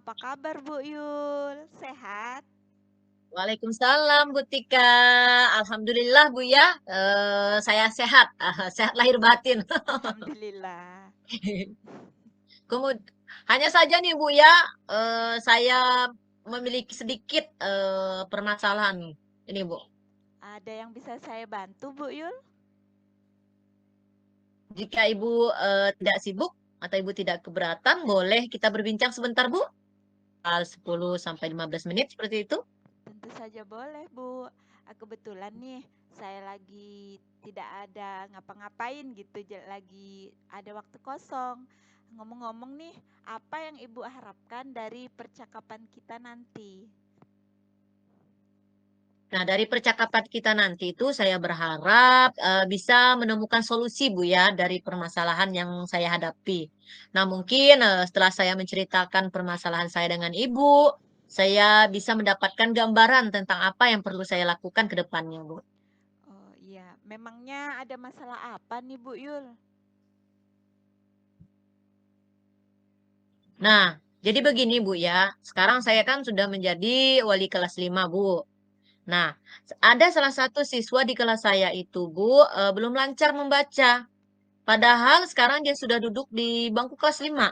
apa kabar Bu Yul? Sehat? Waalaikumsalam Bu Tika. Alhamdulillah Bu ya, saya sehat, sehat lahir batin. Alhamdulillah. Kemud hanya saja nih Bu ya, saya memiliki sedikit permasalahan ini Bu. Ada yang bisa saya bantu Bu Yul? Jika Ibu tidak sibuk atau Ibu tidak keberatan, boleh kita berbincang sebentar Bu? 10 sampai 15 menit seperti itu. Tentu saja boleh Bu. Kebetulan nih saya lagi tidak ada ngapa-ngapain gitu, lagi ada waktu kosong. Ngomong-ngomong nih, apa yang Ibu harapkan dari percakapan kita nanti? Nah, dari percakapan kita nanti itu saya berharap bisa menemukan solusi Bu ya dari permasalahan yang saya hadapi. Nah, mungkin setelah saya menceritakan permasalahan saya dengan Ibu, saya bisa mendapatkan gambaran tentang apa yang perlu saya lakukan ke depannya, Bu. Oh iya, memangnya ada masalah apa nih Bu Yul? Nah, jadi begini Bu ya. Sekarang saya kan sudah menjadi wali kelas 5 Bu. Nah, ada salah satu siswa di kelas saya itu Bu, belum lancar membaca. Padahal sekarang dia sudah duduk di bangku kelas 5.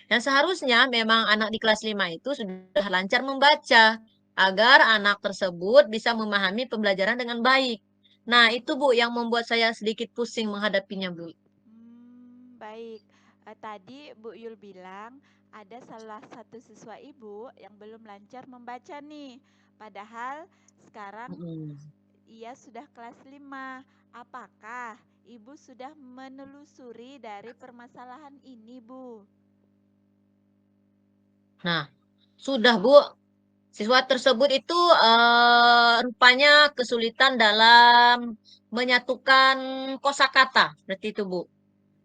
Dan seharusnya memang anak di kelas 5 itu sudah lancar membaca agar anak tersebut bisa memahami pembelajaran dengan baik. Nah, itu Bu yang membuat saya sedikit pusing menghadapinya, Bu. Baik. Tadi Bu Yul bilang ada salah satu siswa Ibu yang belum lancar membaca nih. Padahal sekarang Mm. ia sudah kelas 5. Apakah Ibu sudah menelusuri dari permasalahan ini, Bu? Nah, sudah Bu, siswa tersebut itu rupanya kesulitan dalam menyatukan kosakata, seperti itu Bu.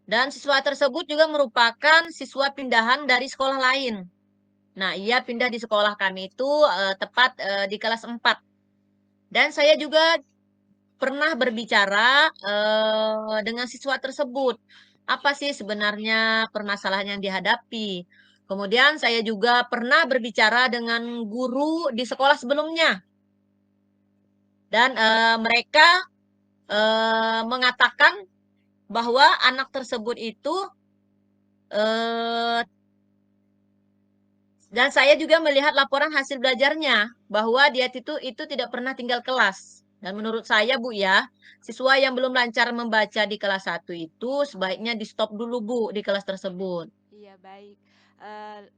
Dan siswa tersebut juga merupakan siswa pindahan dari sekolah lain. Nah, ia pindah di sekolah kami itu tepat di kelas 4. Dan saya juga pernah berbicara dengan siswa tersebut. Apa sih sebenarnya permasalahan yang dihadapi? Kemudian saya juga pernah berbicara dengan guru di sekolah sebelumnya. Dan mereka mengatakan bahwa anak tersebut itu eh, dan saya juga melihat laporan hasil belajarnya bahwa dia itu tidak pernah tinggal kelas. Dan menurut saya Bu ya, siswa yang belum lancar membaca di kelas 1 itu sebaiknya di-stop dulu Bu di kelas tersebut. Iya, baik.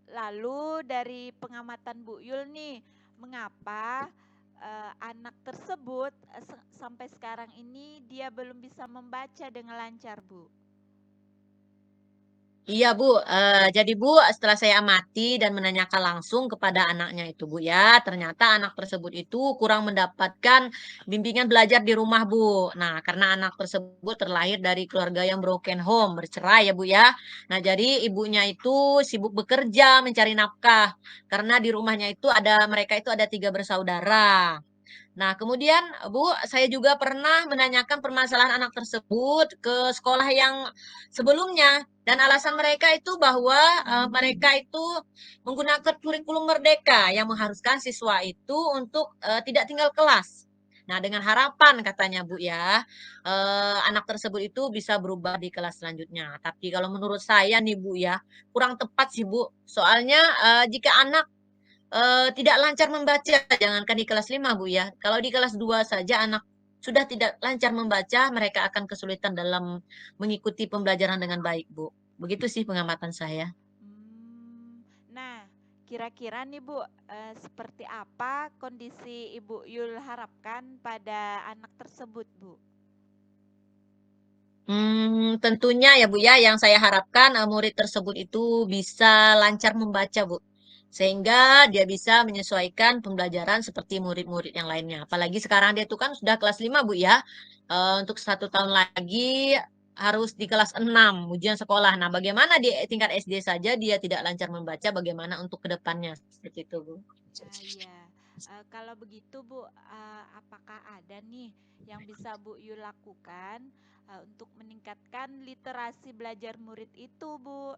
Lalu dari pengamatan Bu Yul nih, mengapa anak tersebut sampai sekarang ini dia belum bisa membaca dengan lancar, Bu? Iya Bu, jadi Bu setelah saya amati dan menanyakan langsung kepada anaknya itu Bu ya, ternyata anak tersebut itu kurang mendapatkan bimbingan belajar di rumah Bu. Nah, karena anak tersebut terlahir dari keluarga yang broken home, bercerai ya Bu ya. Nah, jadi ibunya itu sibuk bekerja mencari nafkah, karena di rumahnya itu mereka itu ada 3 bersaudara. Nah, kemudian Bu, saya juga pernah menanyakan permasalahan anak tersebut ke sekolah yang sebelumnya dan alasan mereka itu bahwa mereka itu menggunakan kurikulum merdeka yang mengharuskan siswa itu untuk tidak tinggal kelas. Nah, dengan harapan katanya Bu ya, anak tersebut itu bisa berubah di kelas selanjutnya. Tapi kalau menurut saya nih Bu ya, kurang tepat sih Bu. Soalnya jika anak tidak lancar membaca, jangankan di kelas 5 Bu ya. Kalau di kelas 2 saja anak sudah tidak lancar membaca, mereka akan kesulitan dalam mengikuti pembelajaran dengan baik, Bu. Begitu sih pengamatan saya. Nah, kira-kira nih Bu, seperti apa kondisi Ibu Yul harapkan pada anak tersebut, Bu? Tentunya ya Bu ya, yang saya harapkan murid tersebut itu bisa lancar membaca Bu. Sehingga dia bisa menyesuaikan pembelajaran seperti murid-murid yang lainnya. Apalagi sekarang dia itu kan sudah kelas 5 Bu ya. Untuk 1 tahun lagi harus di kelas 6 ujian sekolah. Nah, bagaimana di tingkat SD saja dia tidak lancar membaca, bagaimana untuk kedepannya? Seperti itu Bu. Iya. Kalau begitu Bu, apakah ada nih yang bisa Bu Yul lakukan untuk meningkatkan literasi belajar murid itu, Bu?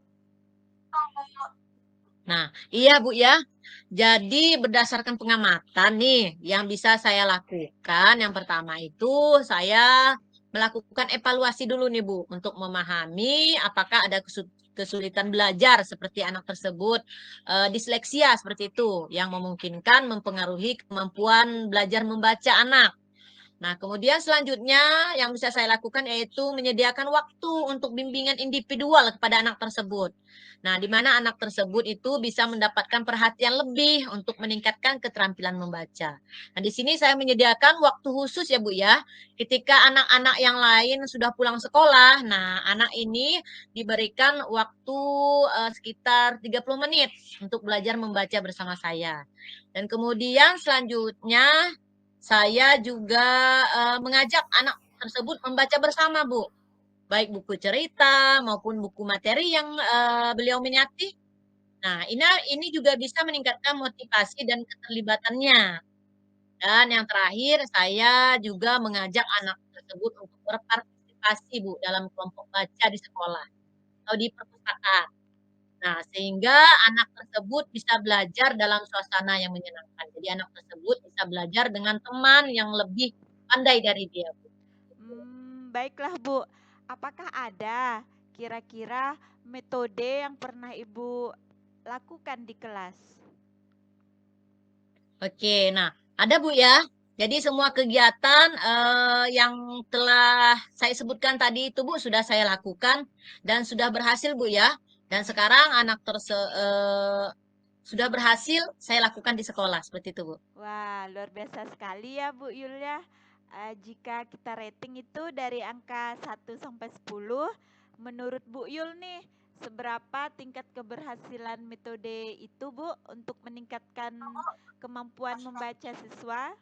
Nah, iya Bu ya. Jadi berdasarkan pengamatan nih, yang bisa saya lakukan, yang pertama itu saya melakukan evaluasi dulu nih Bu, untuk memahami apakah ada kesulitan belajar seperti anak tersebut disleksia seperti itu, yang memungkinkan mempengaruhi kemampuan belajar membaca anak. Nah, kemudian selanjutnya yang bisa saya lakukan yaitu menyediakan waktu untuk bimbingan individual kepada anak tersebut. Nah, di mana anak tersebut itu bisa mendapatkan perhatian lebih untuk meningkatkan keterampilan membaca. Nah, di sini saya menyediakan waktu khusus ya Bu ya, ketika anak-anak yang lain sudah pulang sekolah. Nah, anak ini diberikan waktu sekitar 30 menit untuk belajar membaca bersama saya. Dan kemudian selanjutnya saya juga, mengajak anak tersebut membaca bersama, Bu. Baik buku cerita maupun buku materi yang, beliau minati. Nah, ini juga bisa meningkatkan motivasi dan keterlibatannya. Dan yang terakhir, saya juga mengajak anak tersebut untuk berpartisipasi, Bu, dalam kelompok baca di sekolah atau di perpustakaan. Nah, sehingga anak tersebut bisa belajar dalam suasana yang menyenangkan. Jadi anak tersebut bisa belajar dengan teman yang lebih pandai dari dia, Bu. Baiklah Bu. Apakah ada kira-kira metode yang pernah Ibu lakukan di kelas? Oke, nah ada Bu ya. Jadi semua kegiatan, yang telah saya sebutkan tadi itu Bu, sudah saya lakukan dan sudah berhasil Bu ya. Dan sekarang sudah berhasil saya lakukan di sekolah, seperti itu Bu. Wah, luar biasa sekali ya Bu Yul ya. Jika kita rating itu dari angka 1 sampai 10, menurut Bu Yul nih, seberapa tingkat keberhasilan metode itu Bu untuk meningkatkan kemampuan membaca siswa?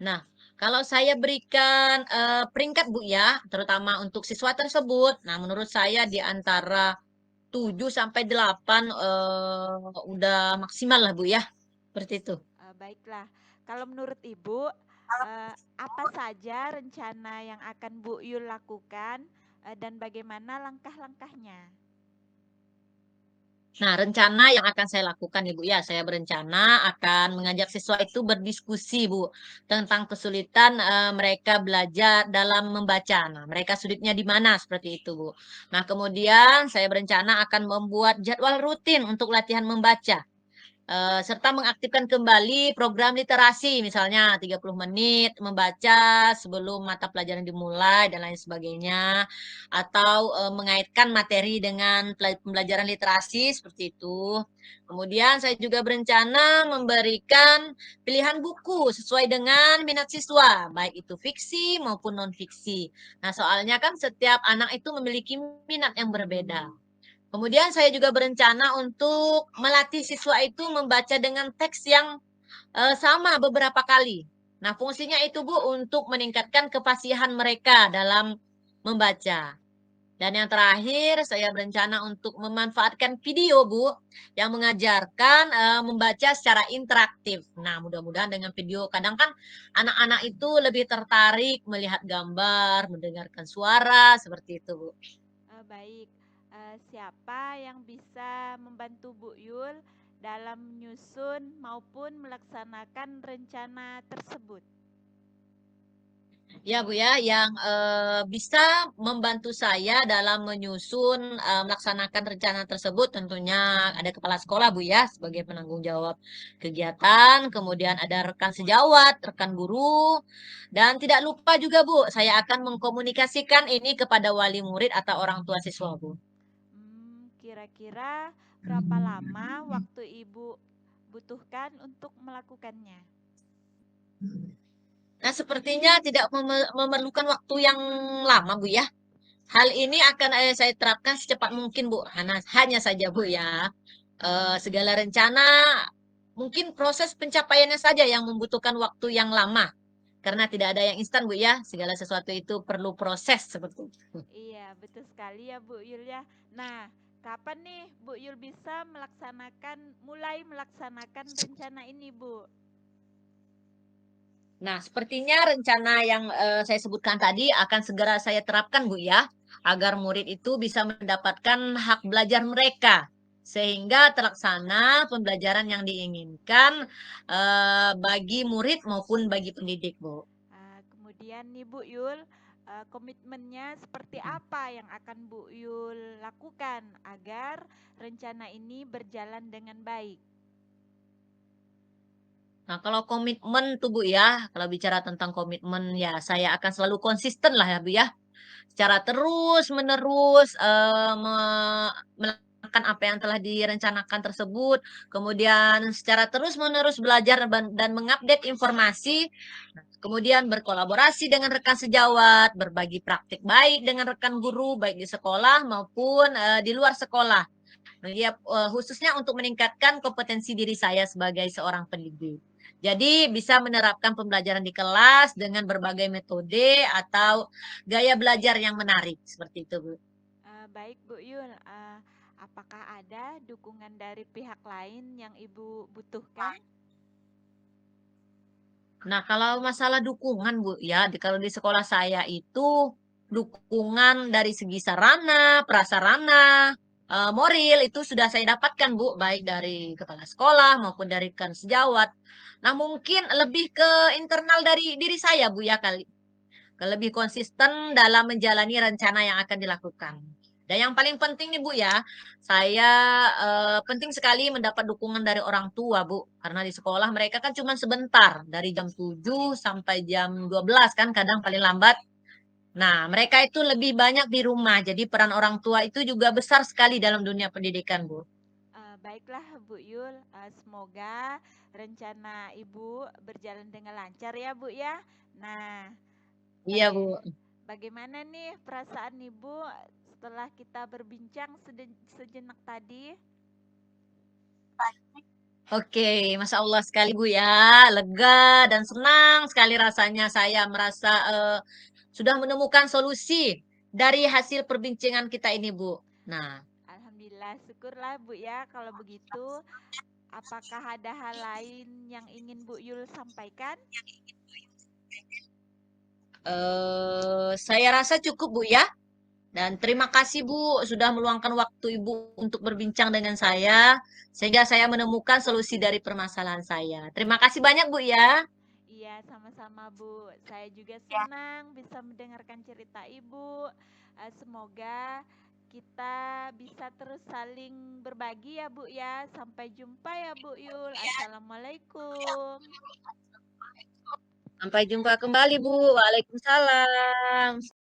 Nah, kalau saya berikan, peringkat Bu ya, terutama untuk siswa tersebut, nah menurut saya di antara 7 sampai 8, udah maksimal lah Bu ya, seperti itu. Baiklah, kalau menurut Ibu, apa saja rencana yang akan Bu Yul lakukan, dan bagaimana langkah-langkahnya? Nah, rencana yang akan saya lakukan Ibu ya, saya berencana akan mengajak siswa itu berdiskusi Bu, tentang kesulitan, mereka belajar dalam membaca. Nah, mereka sulitnya di mana, seperti itu Bu. Nah, kemudian saya berencana akan membuat jadwal rutin untuk latihan membaca. Serta mengaktifkan kembali program literasi, misalnya 30 menit membaca sebelum mata pelajaran dimulai dan lain sebagainya, atau, mengaitkan materi dengan pembelajaran literasi, seperti itu. Kemudian saya juga berencana memberikan pilihan buku sesuai dengan minat siswa, baik itu fiksi maupun non-fiksi. Nah, soalnya kan setiap anak itu memiliki minat yang berbeda. Kemudian saya juga berencana untuk melatih siswa itu membaca dengan teks yang, sama beberapa kali. Nah, fungsinya itu, Bu, untuk meningkatkan kefasihan mereka dalam membaca. Dan yang terakhir, saya berencana untuk memanfaatkan video, Bu, yang mengajarkan, membaca secara interaktif. Nah, mudah-mudahan dengan video kadang kan anak-anak itu lebih tertarik melihat gambar, mendengarkan suara, seperti itu, Bu. Baik, siapa yang bisa membantu Bu Yul dalam menyusun maupun melaksanakan rencana tersebut? Ya, Bu, ya, yang, bisa membantu saya dalam menyusun, melaksanakan rencana tersebut tentunya ada kepala sekolah, Bu, ya, sebagai penanggung jawab kegiatan, kemudian ada rekan sejawat, rekan guru, dan tidak lupa juga, Bu, saya akan mengkomunikasikan ini kepada wali murid atau orang tua siswa, Bu. Kira-kira berapa lama waktu Ibu butuhkan untuk melakukannya? Nah, sepertinya tidak memerlukan waktu yang lama, Bu, ya. Hal ini akan, saya terapkan secepat mungkin, Bu. Hanya saja, Bu, ya, segala rencana mungkin proses pencapaiannya saja yang membutuhkan waktu yang lama, karena tidak ada yang instan, Bu, ya. Segala sesuatu itu perlu proses seperti itu. Iya, betul sekali ya Bu Yul ya. Nah, kapan nih Bu Yul bisa mulai melaksanakan rencana ini Bu? Nah, sepertinya rencana yang, saya sebutkan tadi akan segera saya terapkan, Bu, ya, agar murid itu bisa mendapatkan hak belajar mereka. sehingga terlaksana pembelajaran yang diinginkan, bagi murid maupun bagi pendidik, Bu. Kemudian nih Bu Yul, komitmennya seperti apa yang akan Bu Yul lakukan agar rencana ini berjalan dengan baik? Nah, kalau komitmen tuh, Bu, ya, kalau bicara tentang komitmen, ya saya akan selalu konsisten lah ya, Bu, ya. Secara terus-menerus, melakukan apa yang telah direncanakan tersebut, kemudian secara terus-menerus belajar dan mengupdate informasi, kemudian berkolaborasi dengan rekan sejawat, berbagi praktik baik dengan rekan guru, baik di sekolah maupun, di luar sekolah. Nah, ya, khususnya untuk meningkatkan kompetensi diri saya sebagai seorang pendidik. Jadi bisa menerapkan pembelajaran di kelas dengan berbagai metode atau gaya belajar yang menarik, seperti itu, Bu. Baik Bu Yul, apakah ada dukungan dari pihak lain yang Ibu butuhkan? Nah, kalau masalah dukungan, Bu, ya, kalau di sekolah saya itu dukungan dari segi sarana, prasarana, moral itu sudah saya dapatkan, Bu, baik dari kepala sekolah maupun dari rekan sejawat. Nah, mungkin lebih ke internal dari diri saya, Bu, ya, kali. Lebih konsisten dalam menjalani rencana yang akan dilakukan. Dan yang paling penting nih Bu ya, saya penting sekali mendapat dukungan dari orang tua Bu, karena di sekolah mereka kan cuma sebentar, dari jam 7 sampai jam 12 kan kadang paling lambat. Nah, mereka itu lebih banyak di rumah, jadi peran orang tua itu juga besar sekali dalam dunia pendidikan Bu. Baiklah Bu Yul, semoga rencana Ibu berjalan dengan lancar ya Bu ya. Nah, Iya baga- Bu. bagaimana nih perasaan Ibu setelah kita berbincang sejenak tadi? Oke, Masya Allah sekali Bu ya, lega dan senang sekali rasanya saya merasa sudah menemukan solusi dari hasil perbincangan kita ini Bu. Nah, Alhamdulillah, syukurlah Bu ya kalau begitu. Apakah ada hal lain yang ingin Bu Yul sampaikan? saya rasa cukup Bu ya. Dan terima kasih Bu sudah meluangkan waktu Ibu untuk berbincang dengan saya, sehingga saya menemukan solusi dari permasalahan saya. Terima kasih banyak Bu ya. Iya, sama-sama Bu. Saya juga senang bisa mendengarkan cerita Ibu. Semoga kita bisa terus saling berbagi ya Bu ya. Sampai jumpa ya Bu Yul. Assalamualaikum. Sampai jumpa kembali Bu. Waalaikumsalam.